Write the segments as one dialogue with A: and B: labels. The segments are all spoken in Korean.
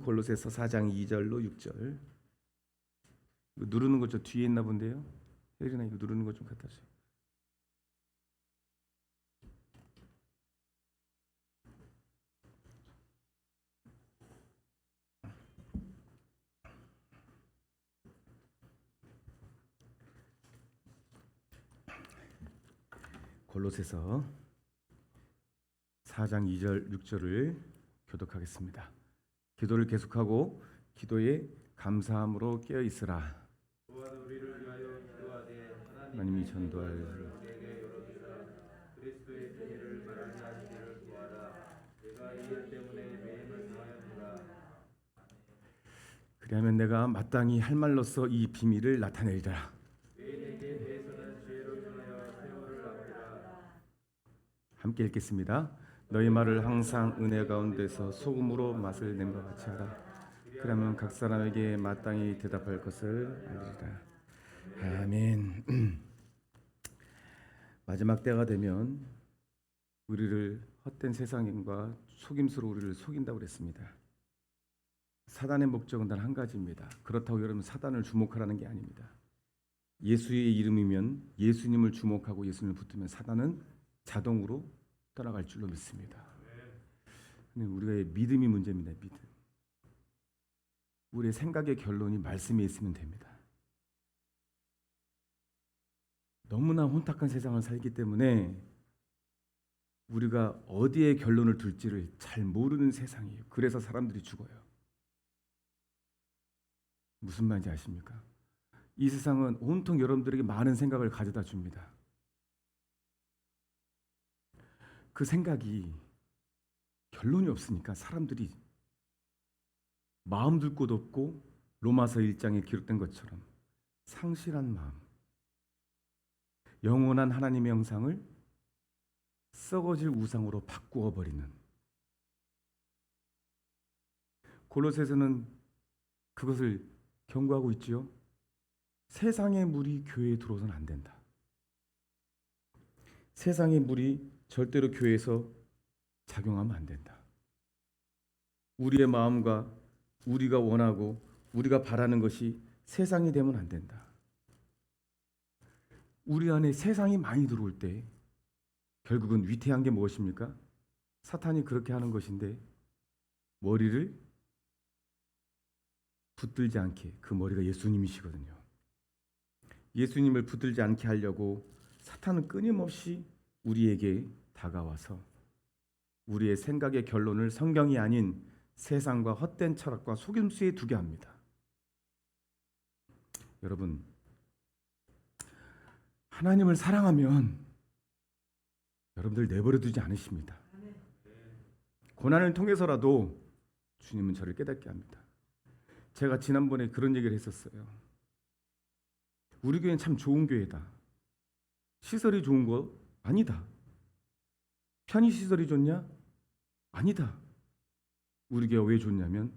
A: 골로새서 4장 2절로 6절. 이거 누르는 거 저 뒤에 있나 본데요. 혜린아 이거 누르는 거 좀 갖다 줘. 골로새서 4장 2절 6절을 교독하겠습니다. 기도를 계속하고 기도에 감사함으로 깨어 있으라. 하나님이 전도할 그리하면 내가 마땅히 할 말로써 이 비밀을 나타내리라. 함께 읽겠습니다. 너희 말을 항상 은혜 가운데서 소금으로 맛을 낸 것 같이 하라. 그러면 각 사람에게 마땅히 대답할 것을 알리리라. 아멘. 마지막 때가 되면 우리를 헛된 세상과 속임수로 우리를 속인다고 그랬습니다. 사단의 목적은 단 한 가지입니다. 그렇다고 여러분 사단을 주목하라는 게 아닙니다. 예수의 이름이면 예수님을 주목하고 예수님을 붙으면 사단은 자동으로 떠나갈 줄로 믿습니다. 우리의 믿음이 문제입니다. 믿음. 우리의 생각의 결론이 말씀에 있으면 됩니다. 너무나 혼탁한 세상을 살기 때문에 우리가 어디에 결론을 둘지를 잘 모르는 세상이에요. 그래서 사람들이 죽어요. 무슨 말인지 아십니까? 이 세상은 온통 여러분들에게 많은 생각을 가져다 줍니다. 그 생각이 결론이 없으니까 사람들이 마음 둘 곳 없고 로마서 1장에 기록된 것처럼 상실한 마음, 영원한 하나님의 형상을 썩어질 우상으로 바꾸어 버리는. 골로새서는 그것을 경고하고 있지요. 세상의 물이 교회에 들어오서는 안 된다. 세상의 물이 절대로 교회에서 작용하면 안 된다. 우리의 마음과 우리가 원하고 우리가 바라는 것이 세상이 되면 안 된다. 우리 안에 세상이 많이 들어올 때 결국은 위태한 게 무엇입니까? 사탄이 그렇게 하는 것인데 머리를 붙들지 않게, 그 머리가 예수님이시거든요. 예수님을 붙들지 않게 하려고 사탄은 끊임없이 우리에게 다가와서 우리의 생각의 결론을 성경이 아닌 세상과 헛된 철학과 속임수에 두게 합니다. 여러분, 하나님을 사랑하면 여러분들 내버려 두지 않으십니다. 고난을 통해서라도 주님은 저를 깨닫게 합니다. 제가 지난번에 그런 얘기를 했었어요. 우리 교회는 참 좋은 교회다. 시설이 좋은 거 아니다. 편의시설이 좋냐? 아니다. 우리 교회가 왜 좋냐면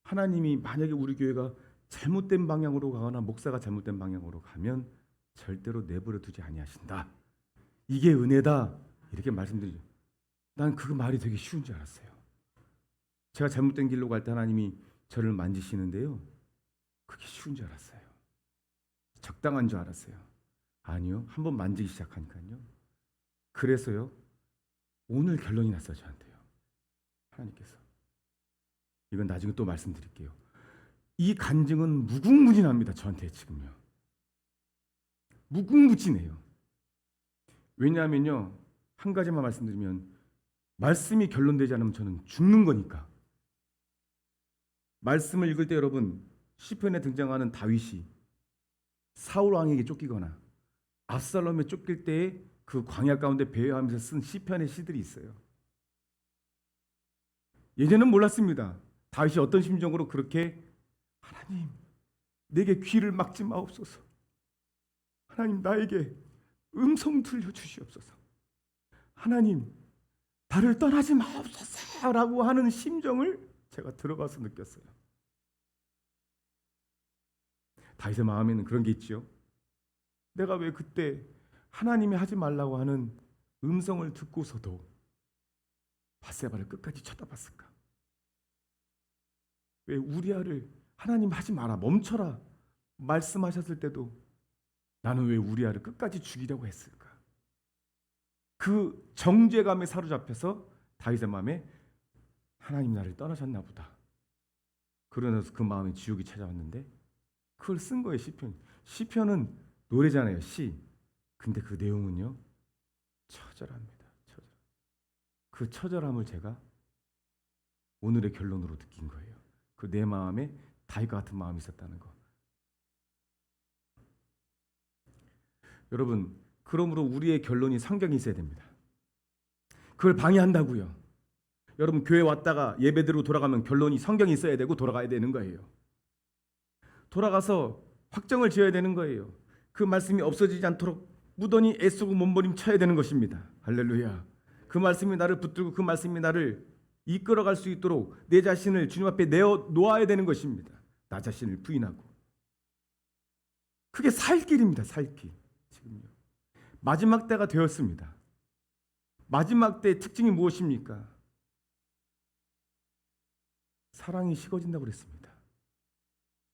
A: 하나님이 만약에 우리 교회가 잘못된 방향으로 가거나 목사가 잘못된 방향으로 가면 절대로 내버려 두지 아니하신다. 이게 은혜다. 이렇게 말씀드리죠. 난 그 말이 되게 쉬운 줄 알았어요. 제가 잘못된 길로 갈 때 하나님이 저를 만지시는데요. 그게 쉬운 줄 알았어요. 적당한 줄 알았어요. 아니요. 한번 만지기 시작하니까요. 그래서요. 오늘 결론이 났어요. 저한테요. 하나님께서. 이건 나중에 또 말씀드릴게요. 이 간증은 무궁무진합니다. 저한테 지금요. 무궁무진해요. 왜냐하면요. 한 가지만 말씀드리면 말씀이 결론되지 않으면 저는 죽는 거니까. 말씀을 읽을 때 여러분 시편에 등장하는 다윗이 사울 왕에게 쫓기거나 압살롬에 쫓길 때에 그 광야 가운데 배회하면서 쓴 시편의 시들이 있어요. 예전엔 몰랐습니다. 다윗이 어떤 심정으로 그렇게 하나님 내게 귀를 막지 마옵소서. 하나님 나에게 음성 들려주시옵소서. 하나님 나를 떠나지 마옵소서라고 하는 심정을 제가 들어가서 느꼈어요. 다윗의 마음에는 그런 게 있죠. 내가 왜 그때 하나님이 하지 말라고 하는 음성을 듣고서도 밧세바를 끝까지 쳐다봤을까? 왜 우리아를 하나님 하지 마라, 멈춰라 말씀하셨을 때도 나는 왜 우리아를 끝까지 죽이려고 했을까? 그 정죄감에 사로잡혀서 다윗의 마음에 하나님 나를 떠나셨나 보다. 그러면서 그 마음에 지옥이 찾아왔는데 그걸 쓴 거예요. 시편. 시편은 노래잖아요. 시. 근데 그 내용은요, 처절합니다. 그 처절함을 제가 오늘의 결론으로 느낀 거예요. 그 내 마음에 다윗과 같은 마음이 있었다는 거. 여러분, 그러므로 우리의 결론이 성경이 있어야 됩니다. 그걸 방해한다고요. 여러분, 교회 왔다가 예배대로 돌아가면 결론이 성경이 있어야 되고 돌아가야 되는 거예요. 돌아가서 확정을 지어야 되는 거예요. 그 말씀이 없어지지 않도록 무던히 애쓰고 몸부림쳐야 되는 것입니다. 할렐루야. 그 말씀이 나를 붙들고 그 말씀이 나를 이끌어갈 수 있도록 내 자신을 주님 앞에 내어 놓아야 되는 것입니다. 나 자신을 부인하고. 그게 살 길입니다. 살 길. 지금요. 마지막 때가 되었습니다. 마지막 때의 특징이 무엇입니까? 사랑이 식어진다고 그랬습니다.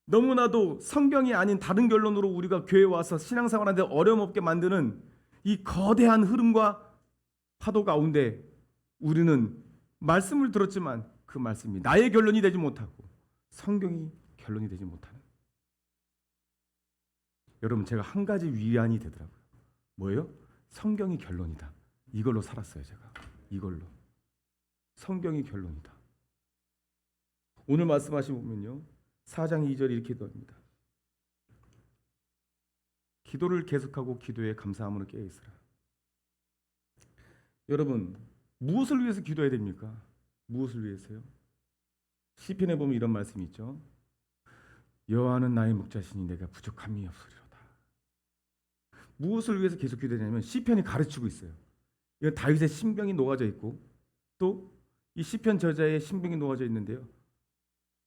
A: 너무나도 성경이 아닌 다른 결론으로 우리가 교회에 와서 신앙생활하는데 어려움 없게 만드는 이 거대한 흐름과 파도 가운데 우리는 말씀을 들었지만 그 말씀이 나의 결론이 되지 못하고 성경이 결론이 되지 못하는. 여러분, 제가 한 가지 위안이 되더라고요. 뭐예요? 성경이 결론이다. 이걸로 살았어요. 제가 이걸로. 성경이 결론이다. 오늘 말씀하시 보면요, 4장 2절이 이렇게 기도합니다. 기도를 계속하고 기도에 감사함으로 깨어있으라. 여러분, 무엇을 위해서 기도해야 됩니까? 무엇을 위해서요? 시편에 보면 이런 말씀이 있죠. 여호와는 나의 목자시니 내가 부족함이 없으리로다. 무엇을 위해서 계속 기도하냐면 시편이 가르치고 있어요. 이거 다윗의 신병이 녹아져 있고 또 이 시편 저자의 신병이 녹아져 있는데요.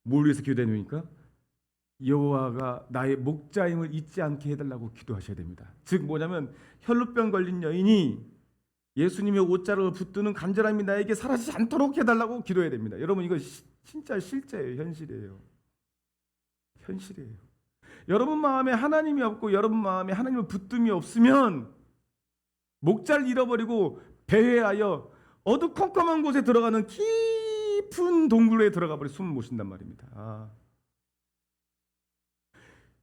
A: 뭘 위해서 기도해야 여호와가 나의 목자임을 잊지 않게 해달라고 기도하셔야 됩니다. 즉 뭐냐면 혈루병 걸린 여인이 예수님의 옷자락을 붙드는 간절함이 나에게 사라지지 않도록 해달라고 기도해야 됩니다. 여러분, 이거 진짜 실제예요. 현실이에요. 현실이에요. 여러분 마음에 하나님이 없고 여러분 마음에 하나님의 붙듦이 없으면 목자를 잃어버리고 배회하여 어두컴컴한 곳에 들어가는 깊은 동굴에 들어가 버리 숨을 못 쉰단 말입니다.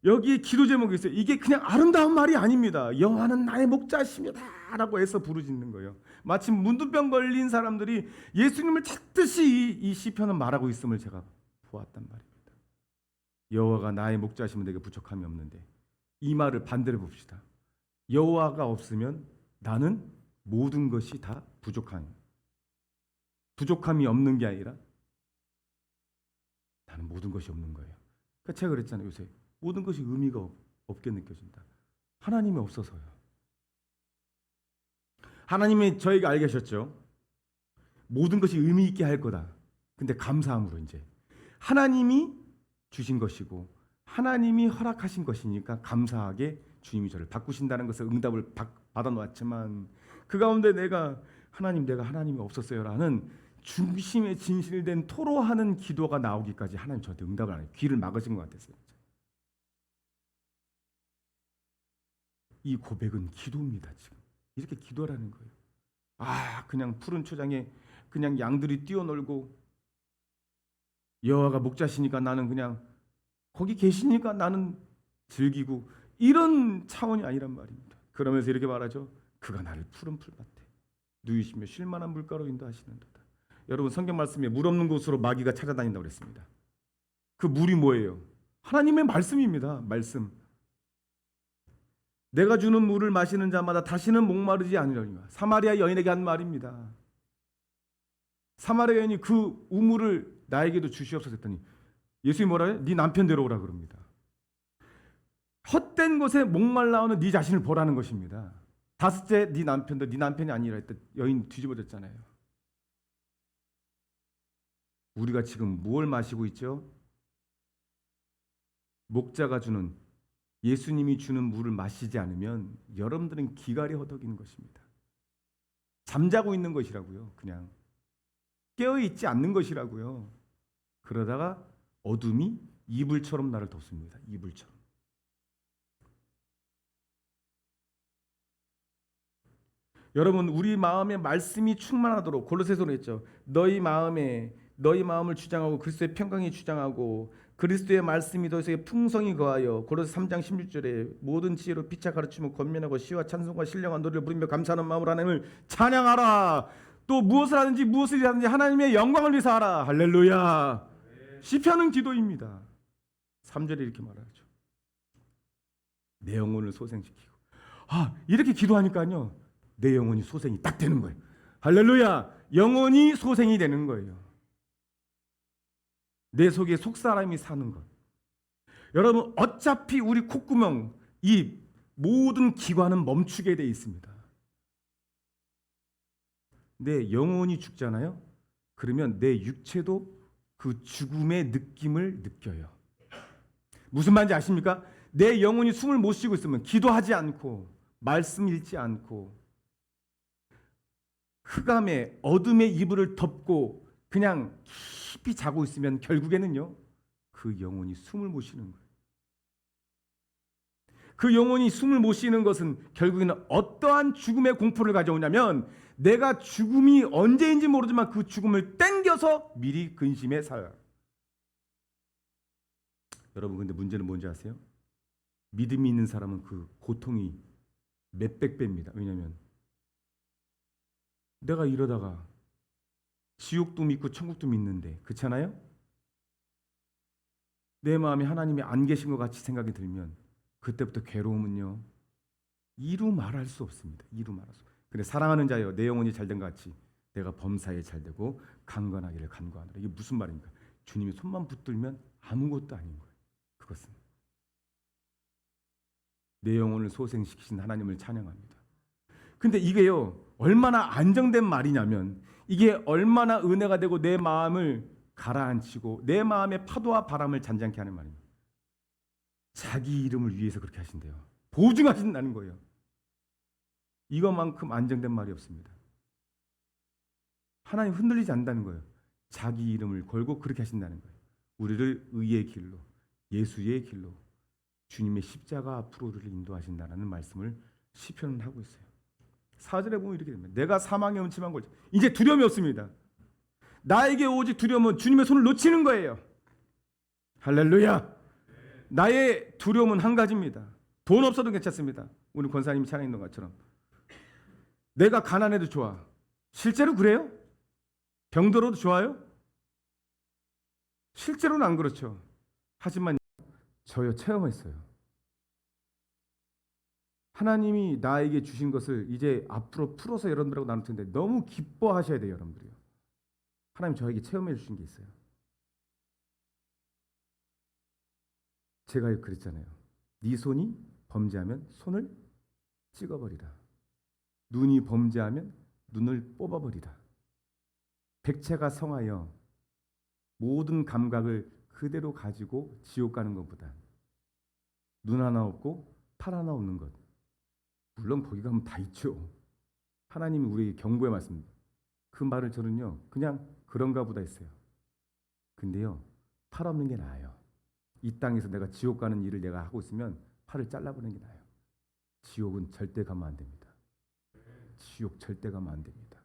A: 여기에 기도 제목이 있어요. 이게 그냥 아름다운 말이 아닙니다. 여호와는 나의 목자십니다 라고 해서 부르짖는 거예요. 마치 문둥병 걸린 사람들이 예수님을 찾듯이 이 시편은 말하고 있음을 제가 보았단 말입니다. 여호와가 나의 목자시면 내게 부족함이 없는데, 이 말을 반대로 봅시다. 여호와가 없으면 나는 모든 것이 다 부족함이 없는 게 아니라 나는 모든 것이 없는 거예요. 그러니까 제가 그랬잖아요. 요새 모든 것이 의미가 없게 느껴진다. 하나님이 없어서요. 하나님이 저에게 알게 하셨죠. 모든 것이 의미 있게 할 거다. 근데 감사함으로 이제 하나님이 주신 것이고 하나님이 허락하신 것이니까 감사하게 주님이 저를 바꾸신다는 것을 응답을 받아놓았지만 그 가운데 내가 하나님이 없었어요라는 중심에 진실된 토로하는 기도가 나오기까지 하나님 저한테 응답을 안 해요. 귀를 막으신 것 같았어요. 이 고백은 기도입니다. 지금 이렇게 기도라는 거예요. 그냥 푸른 초장에 그냥 양들이 뛰어놀고 여호와가 목자시니까 나는 그냥 거기 계시니까 나는 즐기고 이런 차원이 아니란 말입니다. 그러면서 이렇게 말하죠. 그가 나를 푸른 풀밭에 누이시며 쉴만한 물가로 인도하시는도다. 여러분, 성경 말씀에 물 없는 곳으로 마귀가 찾아다닌다고 그랬습니다. 그 물이 뭐예요? 하나님의 말씀입니다. 말씀. 내가 주는 물을 마시는 자마다 다시는 목마르지 않으려니와. 사마리아 여인에게 한 말입니다. 사마리아 여인이 그 우물을 나에게도 주시옵소서 했더니 예수님이 뭐라 해요? 네 남편 데려오라 그럽니다. 헛된 곳에 목말라오는 네 자신을 보라는 것입니다. 다섯째, 네 남편도 네 남편이 아니라 했더니 여인 뒤집어졌잖아요. 우리가 지금 뭘 마시고 있죠? 목자가 주는, 예수님이 주는 물을 마시지 않으면 여러분들은 기갈이 허덕이는 것입니다. 잠자고 있는 것이라고요. 그냥 깨어있지 않는 것이라고요. 그러다가 어둠이 이불처럼 나를 덮습니다. 이불처럼. 여러분, 우리 마음에 말씀이 충만하도록 골로새서로 했죠. 너희 마음을 주장하고 그리스도의 평강이 주장하고 그리스도의 말씀이 너희에게 풍성히 거하여 고로새 3장 16절에 모든 지혜로 피차 가르치며 권면하고 시와 찬송과 신령한 노래를 부르며 감사하는 마음으로 하나님을 찬양하라. 또 무엇을 하든지 하나님의 영광을 위해서 하라. 할렐루야. 시편은 기도입니다. 3절에 이렇게 말하죠. 내 영혼을 소생시키고. 이렇게 기도하니까요, 내 영혼이 소생이 딱 되는 거예요. 할렐루야. 영혼이 소생이 되는 거예요. 내 속에 속사람이 사는 것. 여러분, 어차피 우리 콧구멍, 이 모든 기관은 멈추게 돼 있습니다. 내 영혼이 죽잖아요. 그러면 내 육체도 그 죽음의 느낌을 느껴요. 무슨 말인지 아십니까? 내 영혼이 숨을 못 쉬고 있으면, 기도하지 않고 말씀 읽지 않고 흑암의 어둠의 이불을 덮고 그냥 깊이 자고 있으면 결국에는요, 그 영혼이 숨을 못 쉬는 거예요. 그 영혼이 숨을 못 쉬는 것은 결국에는 어떠한 죽음의 공포를 가져오냐면, 내가 죽음이 언제인지 모르지만 그 죽음을 땡겨서 미리 근심해 살아요. 여러분, 근데 문제는 뭔지 아세요? 믿음이 있는 사람은 그 고통이 몇백 배입니다. 왜냐하면 내가 이러다가 지옥도 믿고 천국도 믿는데, 그렇잖아요? 내 마음에 하나님이 안 계신 것 같이 생각이 들면 그때부터 괴로움은요, 이루 말할 수 없습니다. 이루 말할 수 없습니다. 근데 사랑하는 자여, 내 영혼이 잘된 것 같이 내가 범사에 잘되고 강건하기를 간구하노라. 이게 무슨 말입니까? 주님이 손만 붙들면 아무것도 아닌 거예요. 그것은 내 영혼을 소생시키신 하나님을 찬양합니다. 근데 이게요, 얼마나 안정된 말이냐면, 이게 얼마나 은혜가 되고 내 마음을 가라앉히고 내 마음의 파도와 바람을 잔잔케 하는 말입니다. 자기 이름을 위해서 그렇게 하신대요. 보증하신다는 거예요. 이것만큼 안정된 말이 없습니다. 하나님 흔들리지 않는다는 거예요. 자기 이름을 걸고 그렇게 하신다는 거예요. 우리를 의의 길로, 예수의 길로, 주님의 십자가 앞으로를 인도하신다는 말씀을 시편은 하고 있어요. 4절에 보면 이렇게 됩니다. 내가 사망의 음침한 골, 이제 두려움이 없습니다. 나에게 오직 두려움은 주님의 손을 놓치는 거예요. 할렐루야. 나의 두려움은 한 가지입니다. 돈 없어도 괜찮습니다. 우리 권사님이 찬양했던 것처럼 내가 가난해도 좋아. 실제로 그래요? 병들어도 좋아요? 실제로는 안 그렇죠. 하지만 저요, 체험했어요. 하나님이 나에게 주신 것을 이제 앞으로 풀어서 여러분들하고 나눌 텐데 너무 기뻐하셔야 돼요, 여러분들이요. 하나님 저에게 체험해 주신 게 있어요. 제가 그랬잖아요. 네 손이 범죄하면 손을 찍어버리라. 눈이 범죄하면 눈을 뽑아버리라. 백체가 성하여 모든 감각을 그대로 가지고 지옥 가는 것보다 눈 하나 없고 팔 하나 없는 것, 물론 거기 가면 다 있죠. 하나님이 우리에게 경고의 말씀, 그 말을 저는요 그냥 그런가 보다 했어요. 근데요, 팔 없는 게 나아요. 이 땅에서 내가 지옥 가는 일을 내가 하고 있으면 팔을 잘라버리는 게 나아요. 지옥은 절대 가면 안 됩니다. 지옥 절대 가면 안 됩니다.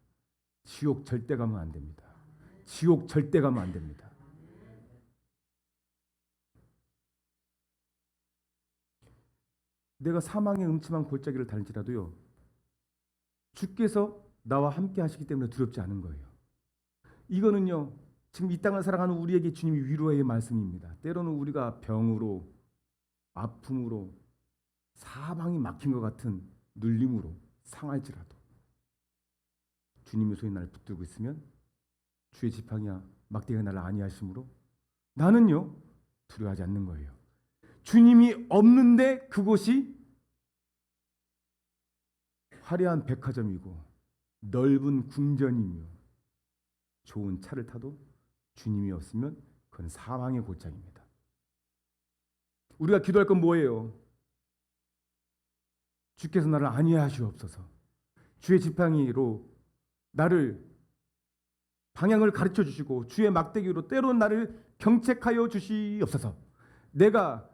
A: 지옥 절대 가면 안 됩니다. 지옥 절대 가면 안 됩니다. 내가 사망의 음침한 골짜기를 달지라도요, 주께서 나와 함께 하시기 때문에 두렵지 않은 거예요. 이거는요, 지금 이 땅을 살아가는 우리에게 주님이 위로의 말씀입니다. 때로는 우리가 병으로, 아픔으로, 사방이 막힌 것 같은 눌림으로 상할지라도 주님의 손이 나를 붙들고 있으면 주의 지팡이와 막대기가 나를 안위하심으로 나는요 두려워하지 않는 거예요. 주님이 없는데 그곳이 화려한 백화점이고 넓은 궁전이며 좋은 차를 타도 주님이 없으면 그건 사망의 골짜기입니다. 우리가 기도할 건 뭐예요? 주께서 나를 안위하시옵소서. 주의 지팡이로 나를 방향을 가르쳐 주시고 주의 막대기로 때론 나를 경책하여 주시옵소서. 내가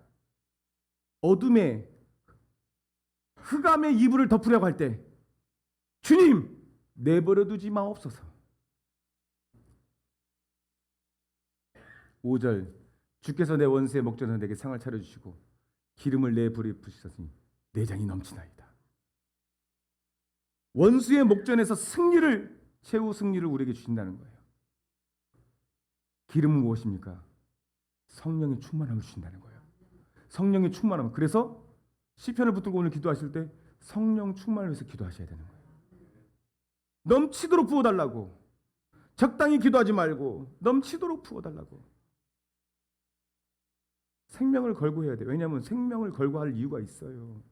A: 어둠에 흑암의 이불을 덮으려고 할 때 주님 내버려 두지 마옵소서. 5절 주께서 내 원수의 목전에서 내게 상을 차려주시고 기름을 내 불에 부으셨으니 내장이 넘치나이다. 원수의 목전에서 최후 승리를 우리에게 주신다는 거예요. 기름은 무엇입니까? 성령의 충만함을 주신다는 거예요. 성령의 충만함. 그래서 시편을 붙들고 오늘 기도하실 때 성령 충만을 위해서 기도하셔야 되는 거예요. 넘치도록 부어달라고. 적당히 기도하지 말고 넘치도록 부어달라고. 생명을 걸고 해야 돼요. 왜냐하면 생명을 걸고 할 이유가 있어요.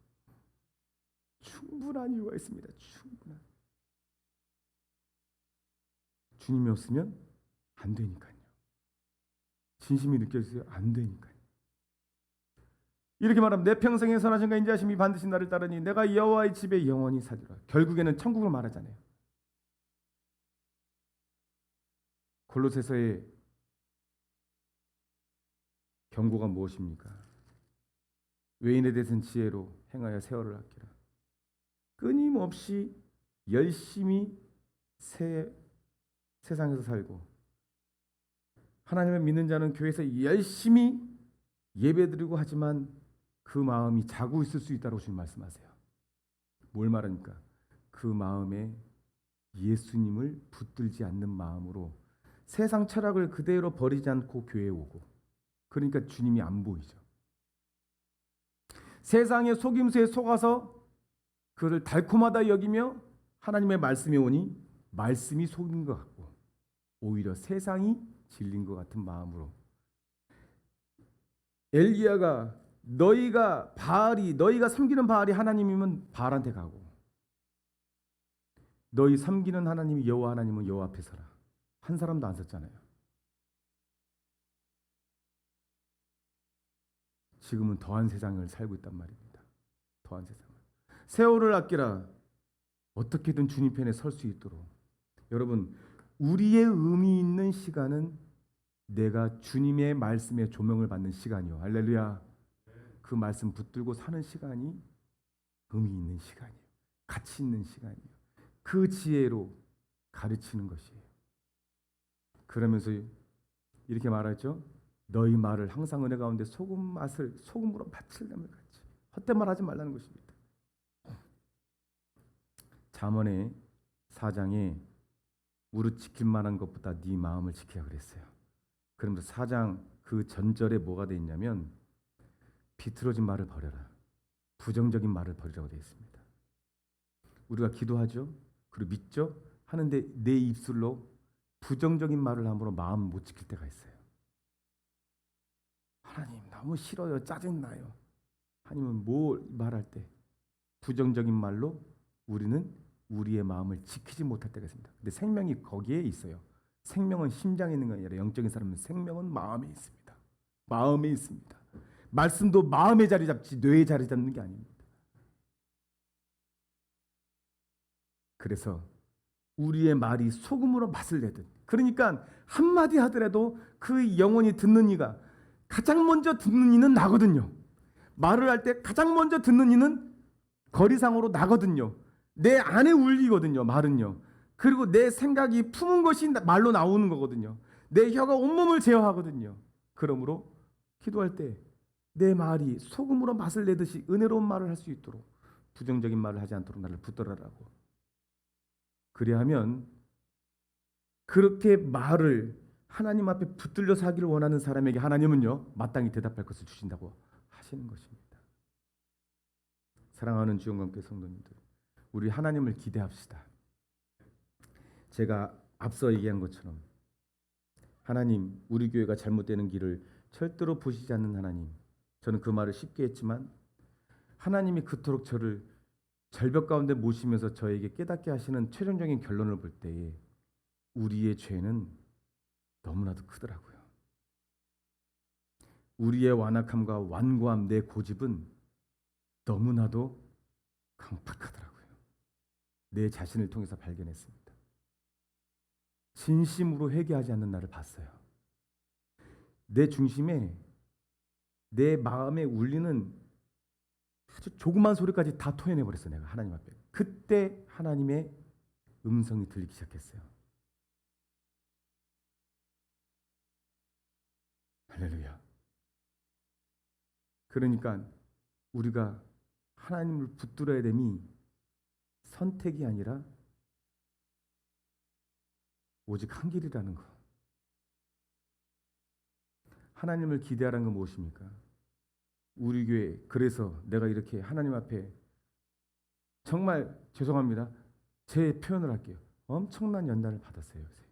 A: 충분한 이유가 있습니다. 충분한. 주님이 없으면 안 되니까요. 진심이 느껴지세요? 안 되니까요. 이렇게 말하면 내 평생에 선하신가 인자하심이 반드시 나를 따르니 내가 여호와의 집에 영원히 살리라. 결국에는 천국을 말하잖아요. 골로새서의 경고가 무엇입니까? 외인에 대해서는 지혜로 행하여 세월을 아끼라. 끊임없이 열심히 세상에서 살고 하나님을 믿는 자는 교회에서 열심히 예배드리고 하지만 그 마음이 자고 있을 수 있다고 주님 말씀하세요. 뭘 말합니까? 그 마음에 예수님을 붙들지 않는 마음으로 세상 철학을 그대로 버리지 않고 교회에 오고, 그러니까 주님이 안 보이죠. 세상의 속임수에 속아서 그를 달콤하다 여기며 하나님의 말씀이 오니 말씀이 속인 것 같고 오히려 세상이 진린 것 같은 마음으로 엘리야가 너희가 섬기는 바알이 하나님이면 바알한테 가고 너희 섬기는 하나님이 여호와 하나님은 여호와 앞에 서라. 한 사람도 안 섰잖아요. 지금은 더한 세상을 살고 있단 말입니다. 더한 세상을. 세월을 아끼라. 어떻게든 주님 편에 설 수 있도록. 여러분, 우리의 의미 있는 시간은 내가 주님의 말씀에 조명을 받는 시간이요. 할렐루야. 그 말씀 붙들고 사는 시간이 의미 있는 시간이에요. 가치 있는 시간이에요. 그 지혜로 가르치는 것이에요. 그러면서 이렇게 말하죠. 너희 말을 항상 은혜 가운데 소금으로 바칠담을 같이. 헛된 말 하지 말라는 것입니다. 잠언의 4장에 무릇 지킬 만한 것보다 네 마음을 지키라 그랬어요. 그러면서 4장 그 전절에 뭐가 돼 있냐면 비틀어진 말을 버려라. 부정적인 말을 버리라고 되어 있습니다. 우리가 기도하죠. 그리고 믿죠. 하는데 내 입술로 부정적인 말을 함으로 마음 못 지킬 때가 있어요. 하나님 너무 싫어요. 짜증나요. 하나님은 뭘 말할 때 부정적인 말로 우리는 우리의 마음을 지키지 못할 때가 있습니다. 근데 생명이 거기에 있어요. 생명은 심장에 있는 게 아니라 영적인 사람은 생명은 마음에 있습니다. 마음에 있습니다. 말씀도 마음에 자리 잡지 뇌에 자리 잡는 게 아닙니다. 그래서 우리의 말이 소금으로 맛을 내듯, 그러니까 한마디 하더라도 그 영혼이 듣는 이가 가장 먼저 듣는 이는 나거든요. 말을 할 때 가장 먼저 듣는 이는 거리상으로 나거든요. 내 안에 울리거든요. 말은요. 그리고 내 생각이 품은 것이 말로 나오는 거거든요. 내 혀가 온몸을 제어하거든요. 그러므로 기도할 때 내 말이 소금으로 맛을 내듯이 은혜로운 말을 할 수 있도록 부정적인 말을 하지 않도록 나를 붙들어라고. 그리하면 그렇게 말을 하나님 앞에 붙들려서 하기를 원하는 사람에게 하나님은요 마땅히 대답할 것을 주신다고 하시는 것입니다. 사랑하는 주영과 함께 성도님들, 우리 하나님을 기대합시다. 제가 앞서 얘기한 것처럼 하나님, 우리 교회가 잘못되는 길을 절대로 보시지 않는 하나님, 저는 그 말을 쉽게 했지만 하나님이 그토록 저를 절벽 가운데 모시면서 저에게 깨닫게 하시는 최종적인 결론을 볼 때에 우리의 죄는 너무나도 크더라고요. 우리의 완악함과 완고함, 내 고집은 너무나도 강팍하더라고요. 내 자신을 통해서 발견했습니다. 진심으로 회개하지 않는 나를 봤어요. 내 중심에 내 마음에 울리는 아주 조그만 소리까지 다 토해내 버렸어. 내가 하나님 앞에. 그때 하나님의 음성이 들리기 시작했어요. 할렐루야. 그러니까 우리가 하나님을 붙들어야 됨이 선택이 아니라 오직 한 길이라는 거. 하나님을 기대하라는 건 무엇입니까? 우리 교회, 그래서 내가 이렇게 하나님 앞에 정말 죄송합니다. 제 표현을 할게요. 엄청난 연단을 받았어요, 요새.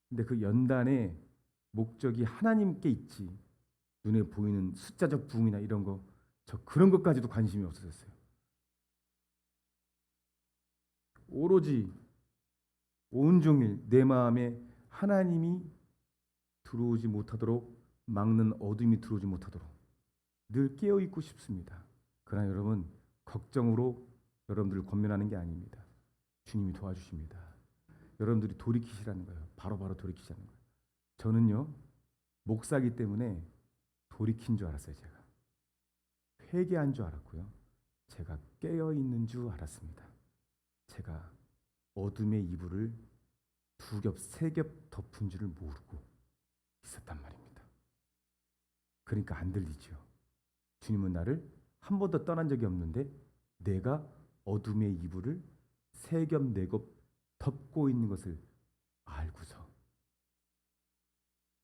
A: 근데 그 연단의 목적이 하나님께 있지, 눈에 보이는 숫자적 부흥이나 이런 거, 저 그런 것까지도 관심이 없어졌어요. 오로지 온종일 내 마음에 하나님이 들어오지 못하도록 막는 어둠이 들어오지 못하도록 늘 깨어 있고 싶습니다. 그러나 여러분, 걱정으로 여러분들을 권면하는 게 아닙니다. 주님이 도와주십니다. 여러분들이 돌이키시라는 거예요. 바로바로 돌이키시라는 거예요. 저는요, 목사기 때문에 돌이킨 줄 알았어요. 제가 회개한 줄 알았고요, 제가 깨어 있는 줄 알았습니다. 제가 어둠의 이불을 2겹, 3겹 덮은 줄을 모르고 있었단 말입니다. 그러니까 안 들리죠. 주님은 나를 한 번도 떠난 적이 없는데 내가 어둠의 이불을 3겹, 4겹 덮고 있는 것을 알고서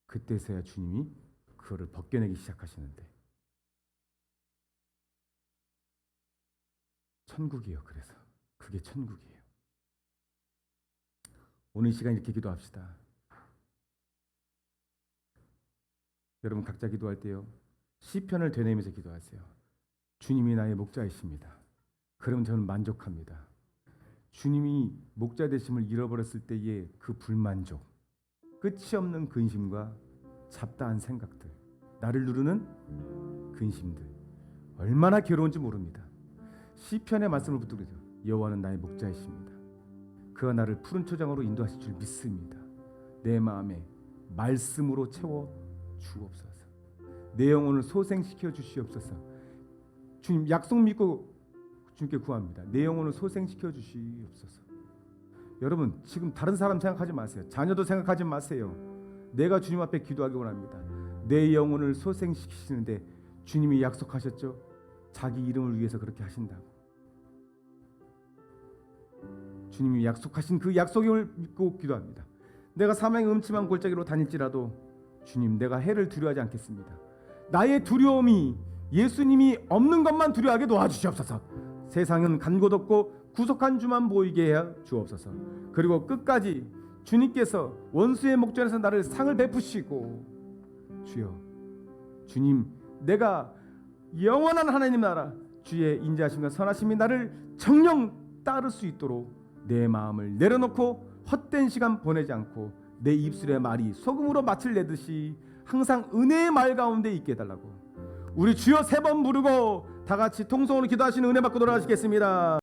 A: 그때서야 주님이 그거를 벗겨내기 시작하시는데, 천국이에요. 그래서 그게 천국이에요. 오늘 이 시간 이렇게 기도합시다. 여러분 각자 기도할 때요, 시편을 되뇌면서 기도하세요. 주님이 나의 목자이십니다. 그러면 저는 만족합니다. 주님이 목자 되심을 잃어버렸을 때의 그 불만족, 끝이 없는 근심과 잡다한 생각들, 나를 누르는 근심들, 얼마나 괴로운지 모릅니다. 시편의 말씀을 붙들죠. 여호와는 나의 목자이십니다. 그가 나를 푸른 초장으로 인도하실 줄 믿습니다. 내 마음에 말씀으로 채워 주옵소서. 내 영혼을 소생시켜 주시옵소서. 주님 약속 믿고 주님께 구합니다. 내 영혼을 소생시켜 주시옵소서. 여러분 지금 다른 사람 생각하지 마세요. 자녀도 생각하지 마세요. 내가 주님 앞에 기도하기 원합니다. 내 영혼을 소생시키시는데 주님이 약속하셨죠. 자기 이름을 위해서 그렇게 하신다고. 주님이 약속하신 그 약속을 믿고 기도합니다. 내가 사망의 음침한 골짜기로 다닐지라도 주님, 내가 해를 두려워하지 않겠습니다. 나의 두려움이 예수님이 없는 것만 두려워하게 도와주시옵소서. 세상은 간 곳 없고 구속한 주만 보이게 해 주옵소서. 그리고 끝까지 주님께서 원수의 목전에서 나를 상을 베푸시고, 주여, 주님, 내가 영원한 하나님 나라 주의 인자하심과 선하심이 나를 정령 따를 수 있도록 내 마음을 내려놓고 헛된 시간 보내지 않고 내 입술의 말이 소금으로 맛을 내듯이 항상 은혜의 말 가운데 있게 해달라고 우리 주여 3번 부르고 다 같이 통성으로 기도하시는 은혜 받고 돌아가시겠습니다.